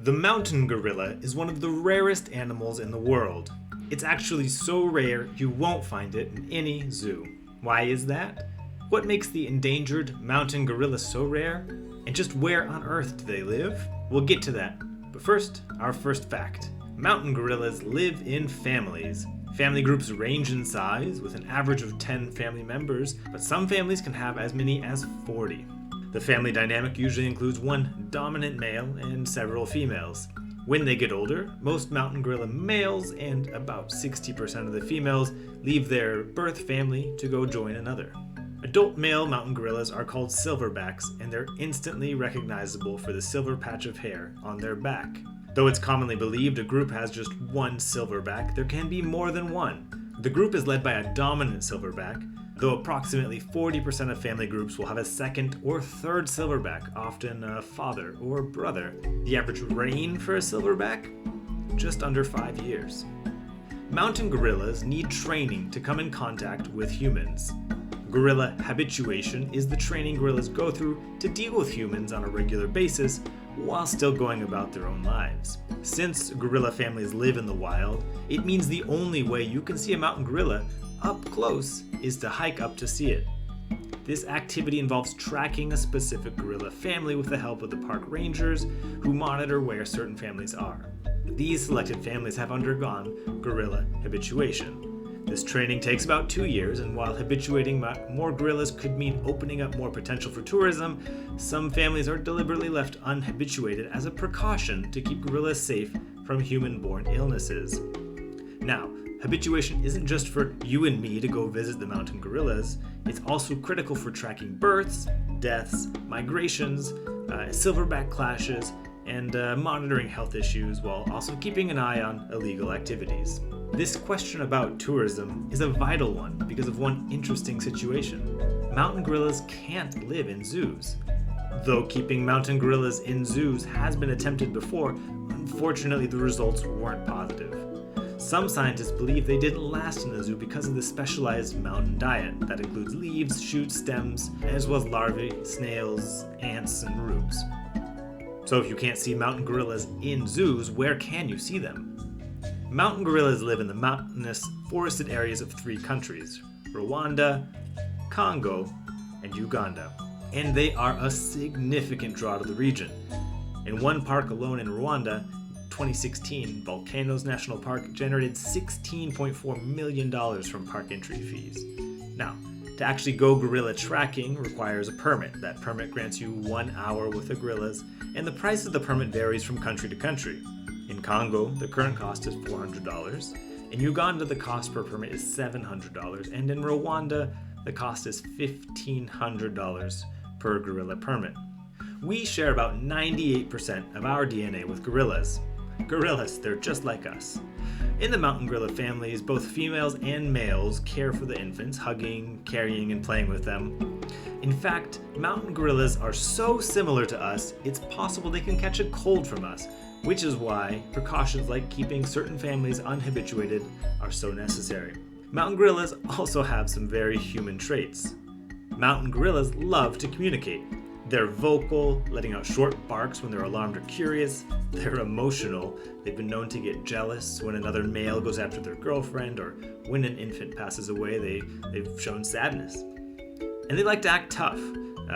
The mountain gorilla is one of the rarest animals in the world. It's actually so rare you won't find it in any zoo. Why is that? What makes the endangered mountain gorilla so rare? And just where on earth do they live? We'll get to that. But first, our first fact. Mountain gorillas live in families. Family groups range in size, with an average of 10 family members, but some families can have as many as 40. The family dynamic usually includes one dominant male and several females. When they get older, most mountain gorilla males and about 60% of the females leave their birth family to go join another. Adult male mountain gorillas are called silverbacks, and they're instantly recognizable for the silver patch of hair on their back. Though it's commonly believed a group has just one silverback, there can be more than one. The group is led by a dominant silverback, though approximately 40% of family groups will have a second or third silverback, often a father or brother. The average reign for a silverback? Just under 5 years. Mountain gorillas need training to come in contact with humans. Gorilla habituation is the training gorillas go through to deal with humans on a regular basis while still going about their own lives. Since gorilla families live in the wild, it means the only way you can see a mountain gorilla up close is to hike up to see it. This activity involves tracking a specific gorilla family with the help of the park rangers who monitor where certain families are. These selected families have undergone gorilla habituation. This training takes about 2 years, and while habituating more gorillas could mean opening up more potential for tourism, some families are deliberately left unhabituated as a precaution to keep gorillas safe from human-borne illnesses. Now, habituation isn't just for you and me to go visit the mountain gorillas, it's also critical for tracking births, deaths, migrations, silverback clashes, and monitoring health issues while also keeping an eye on illegal activities. This question about tourism is a vital one because of one interesting situation. Mountain gorillas can't live in zoos. Though keeping mountain gorillas in zoos has been attempted before, unfortunately the results weren't positive. Some scientists believe they didn't last in the zoo because of the specialized mountain diet that includes leaves, shoots, stems, as well as larvae, snails, ants, and roots. So if you can't see mountain gorillas in zoos, where can you see them? Mountain gorillas live in the mountainous, forested areas of 3 countries, Rwanda, Congo, and Uganda. And they are a significant draw to the region. In one park alone in Rwanda, 2016, Volcanoes National Park generated $16.4 million from park entry fees. Now, to actually go gorilla tracking requires a permit. That permit grants you 1 hour with the gorillas, and the price of the permit varies from country to country. In Congo, the current cost is $400. In Uganda, the cost per permit is $700, and in Rwanda, the cost is $1,500 per gorilla permit. We share about 98% of our DNA with gorillas. Gorillas, they're just like us. In the mountain gorilla families, both females and males care for the infants, hugging, carrying, and playing with them. In fact, mountain gorillas are so similar to us, it's possible they can catch a cold from us, which is why precautions like keeping certain families unhabituated are so necessary. Mountain gorillas also have some very human traits. Mountain gorillas love to communicate. They're vocal, letting out short barks when they're alarmed or curious. They're emotional. They've been known to get jealous when another male goes after their girlfriend, or when an infant passes away, they've shown sadness. And they like to act tough.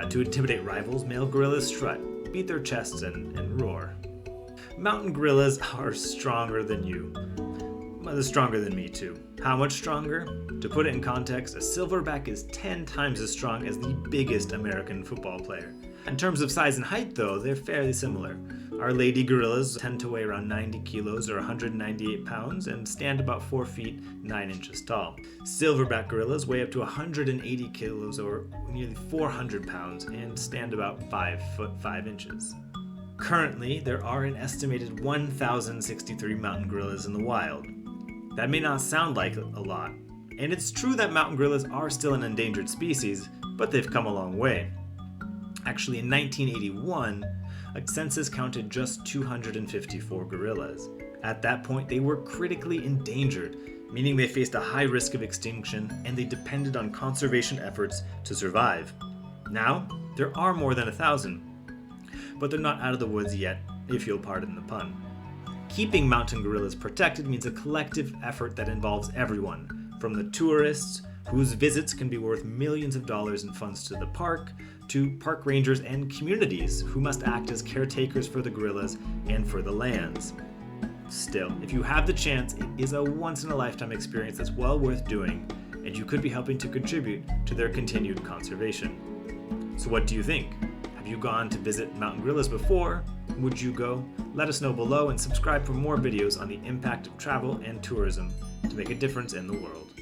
To intimidate rivals, male gorillas strut, beat their chests, and roar. Mountain gorillas are stronger than you. Well, they're stronger than me too. How much stronger? To put it in context, a silverback is 10 times as strong as the biggest American football player. In terms of size and height though, they're fairly similar. Our lady gorillas tend to weigh around 90 kilos or 198 pounds and stand about 4 feet 9 inches tall. Silverback gorillas weigh up to 180 kilos or nearly 400 pounds and stand about 5 foot 5 inches. Currently, there are an estimated 1,063 mountain gorillas in the wild. That may not sound like a lot, and it's true that mountain gorillas are still an endangered species, but they've come a long way. Actually, in 1981, a census counted just 254 gorillas. At that point, they were critically endangered, meaning they faced a high risk of extinction and they depended on conservation efforts to survive. Now, there are more than 1,000. But they're not out of the woods yet, if you'll pardon the pun. Keeping mountain gorillas protected means a collective effort that involves everyone, from the tourists, whose visits can be worth millions of dollars in funds to the park, to park rangers and communities who must act as caretakers for the gorillas and for the lands. Still, if you have the chance, it is a once-in-a-lifetime experience that's well worth doing, and you could be helping to contribute to their continued conservation. So what do you think? Have you gone to visit mountain gorillas before? Would you go? Let us know below and subscribe for more videos on the impact of travel and tourism to make a difference in the world.